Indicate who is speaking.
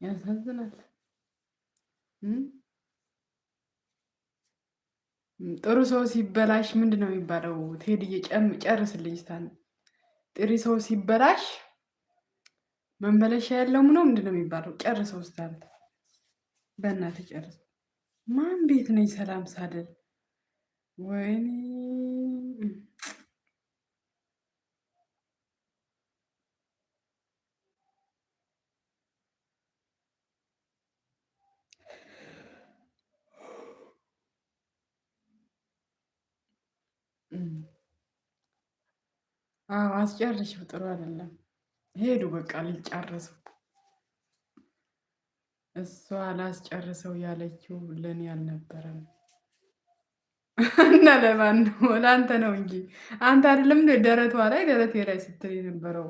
Speaker 1: ያሳዝናል። ጥሩ ሰው ሲበላሽ ምንድን ነው የሚባለው? ቴዲዬ ጨርስልኝ ስታን ጥሩ ሰው ሲበላሽ መመለሻ ያለው ነው ምንድን ነው የሚባለው? ጨርሰው ስታን በእናትህ ጨርስ። ማን ቤት ነኝ ሰላም ሳልል ወይኔ አዎ አስጨርሽው። ጥሩ አይደለም። ሄዱ በቃ ሊጨርሰው። እሷ ላስጨርሰው ያለችው ለእኔ አልነበረም እና ለማን ነው? ለአንተ ነው እንጂ አንተ አይደለም ደረቷ ላይ ደረቴ ላይ ስትል የነበረው